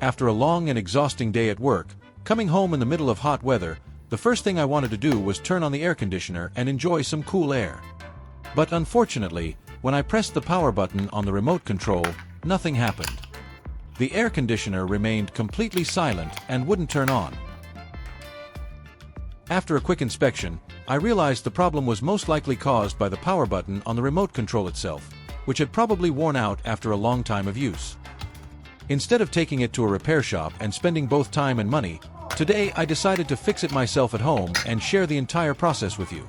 After a long and exhausting day at work, coming home in the middle of hot weather, the first thing I wanted to do was turn on the air conditioner and enjoy some cool air. But unfortunately, when I pressed the power button on the remote control, nothing happened. The air conditioner remained completely silent and wouldn't turn on. After a quick inspection, I realized the problem was most likely caused by the power button on the remote control itself, which had probably worn out after a long time of use. Instead of taking it to a repair shop and spending both time and money, today I decided to fix it myself at home and share the entire process with you.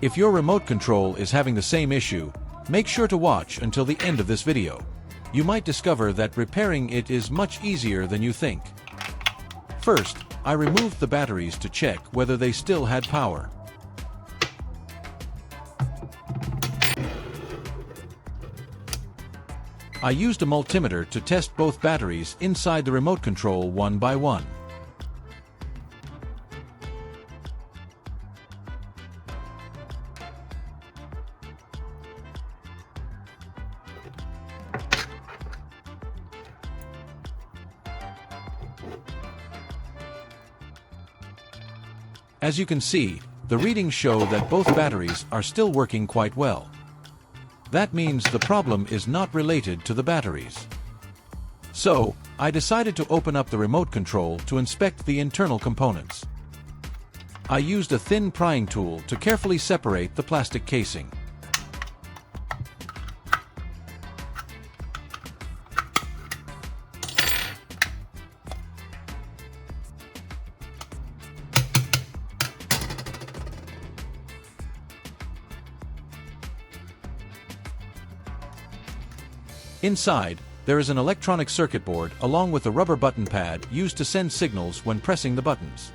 If your remote control is having the same issue, make sure to watch until the end of this video. You might discover that repairing it is much easier than you think. First, I removed the batteries to check whether they still had power. I used a multimeter to test both batteries inside the remote control one by one. As you can see, the readings show that both batteries are still working quite well. That means the problem is not related to the batteries. So, I decided to open up the remote control to inspect the internal components. I used a thin prying tool to carefully separate the plastic casing. Inside, there is an electronic circuit board along with a rubber button pad used to send signals when pressing the buttons.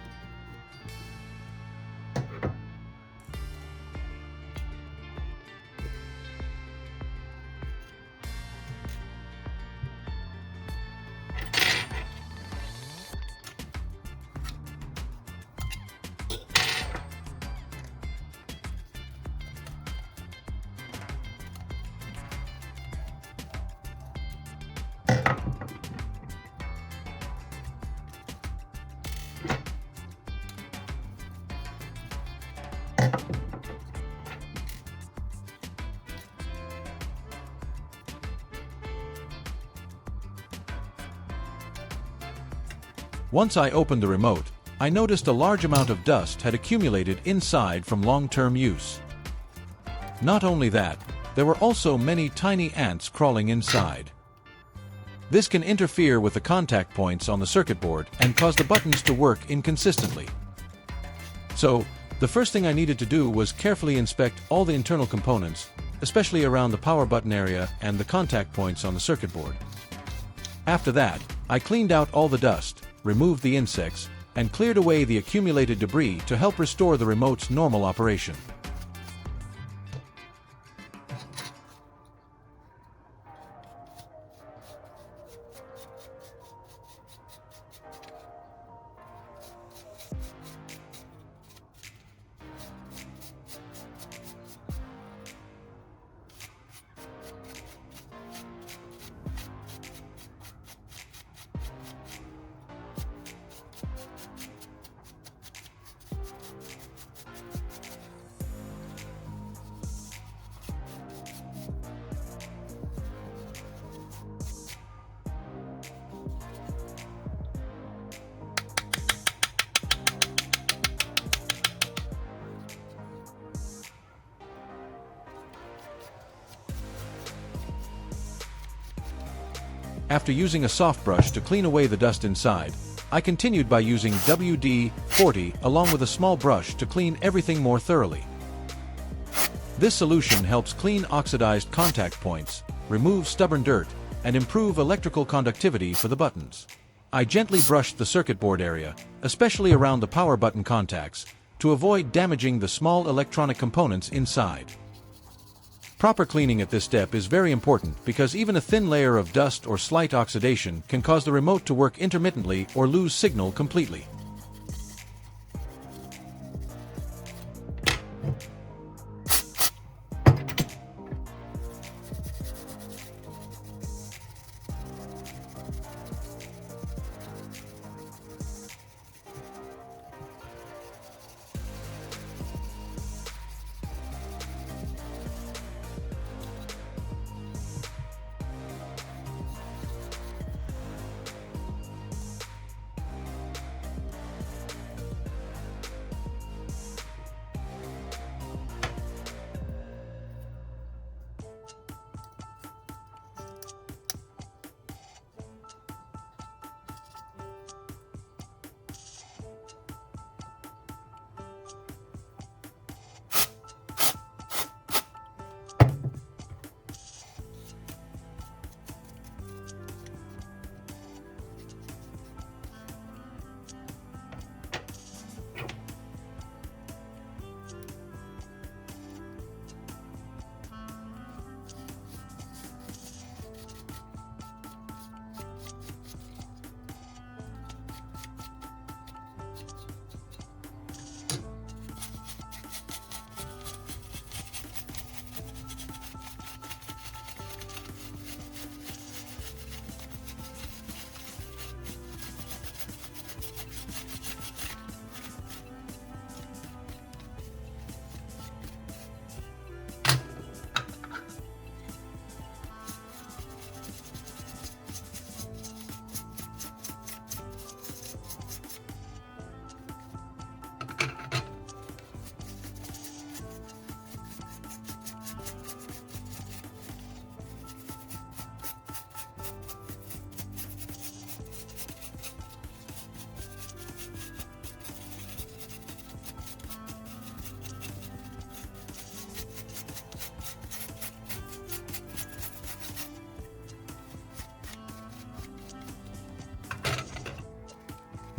Once I opened the remote, I noticed a large amount of dust had accumulated inside from long-term use. Not only that, there were also many tiny ants crawling inside. This can interfere with the contact points on the circuit board and cause the buttons to work inconsistently. So, the first thing I needed to do was carefully inspect all the internal components, especially around the power button area and the contact points on the circuit board. After that, I cleaned out all the dust, removed the insects, and cleared away the accumulated debris to help restore the remote's normal operation. After using a soft brush to clean away the dust inside, I continued by using WD-40 along with a small brush to clean everything more thoroughly. This solution helps clean oxidized contact points, remove stubborn dirt, and improve electrical conductivity for the buttons. I gently brushed the circuit board area, especially around the power button contacts, to avoid damaging the small electronic components inside. Proper cleaning at this step is very important because even a thin layer of dust or slight oxidation can cause the remote to work intermittently or lose signal completely.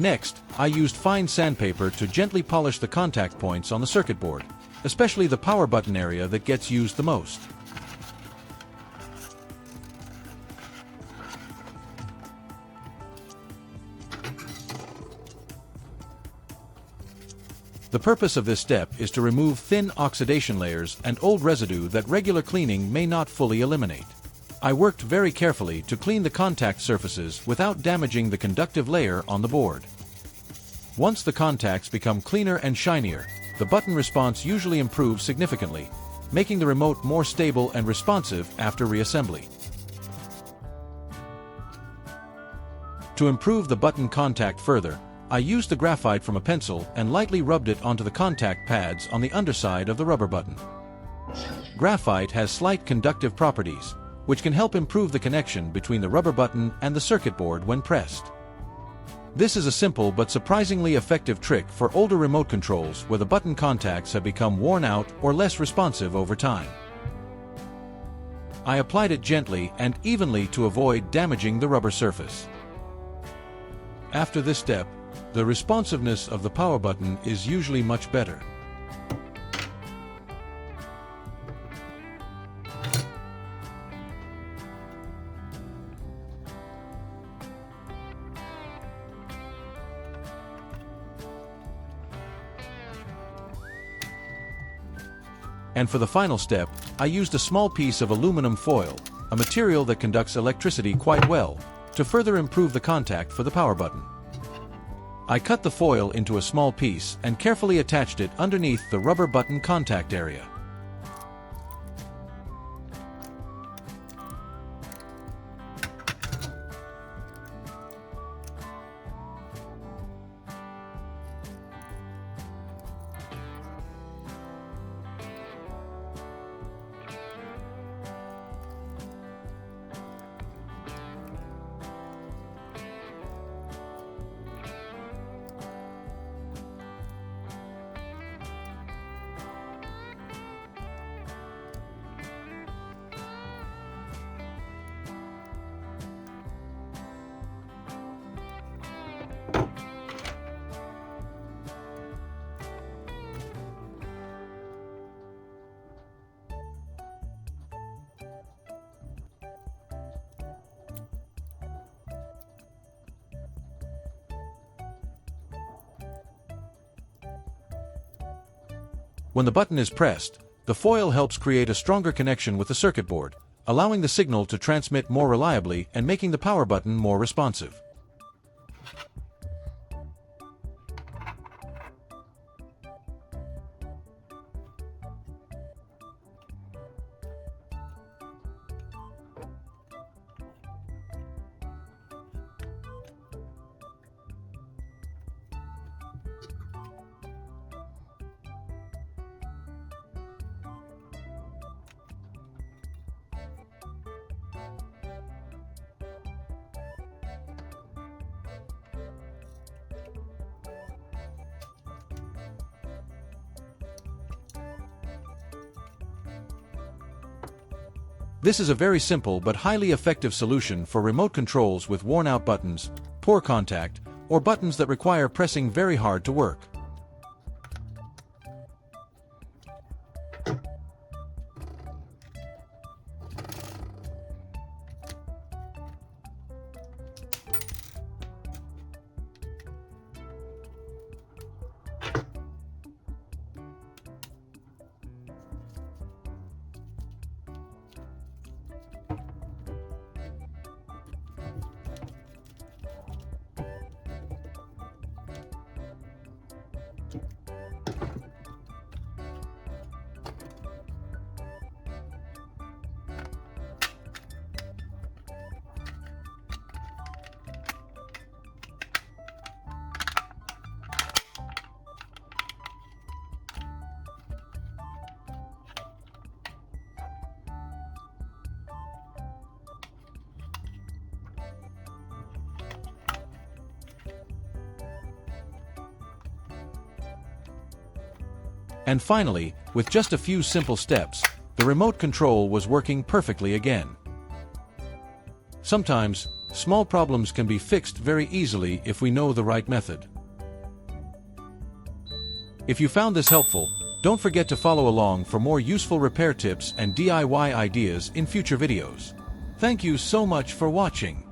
Next, I used fine sandpaper to gently polish the contact points on the circuit board, especially the power button area that gets used the most. The purpose of this step is to remove thin oxidation layers and old residue that regular cleaning may not fully eliminate. I worked very carefully to clean the contact surfaces without damaging the conductive layer on the board. Once the contacts become cleaner and shinier, the button response usually improves significantly, making the remote more stable and responsive after reassembly. To improve the button contact further, I used the graphite from a pencil and lightly rubbed it onto the contact pads on the underside of the rubber button. Graphite has slight conductive properties, which can help improve the connection between the rubber button and the circuit board when pressed. This is a simple but surprisingly effective trick for older remote controls where the button contacts have become worn out or less responsive over time. I applied it gently and evenly to avoid damaging the rubber surface. After this step, the responsiveness of the power button is usually much better. And for the final step, I used a small piece of aluminum foil, a material that conducts electricity quite well, to further improve the contact for the power button. I cut the foil into a small piece and carefully attached it underneath the rubber button contact area. When the button is pressed, the foil helps create a stronger connection with the circuit board, allowing the signal to transmit more reliably and making the power button more responsive. This is a very simple but highly effective solution for remote controls with worn-out buttons, poor contact, or buttons that require pressing very hard to work. And finally, with just a few simple steps, the remote control was working perfectly again. Sometimes, Small problems can be fixed very easily if we know the right method. If you found this helpful, don't forget to follow along for more useful repair tips and DIY ideas in future videos. Thank you so much for watching.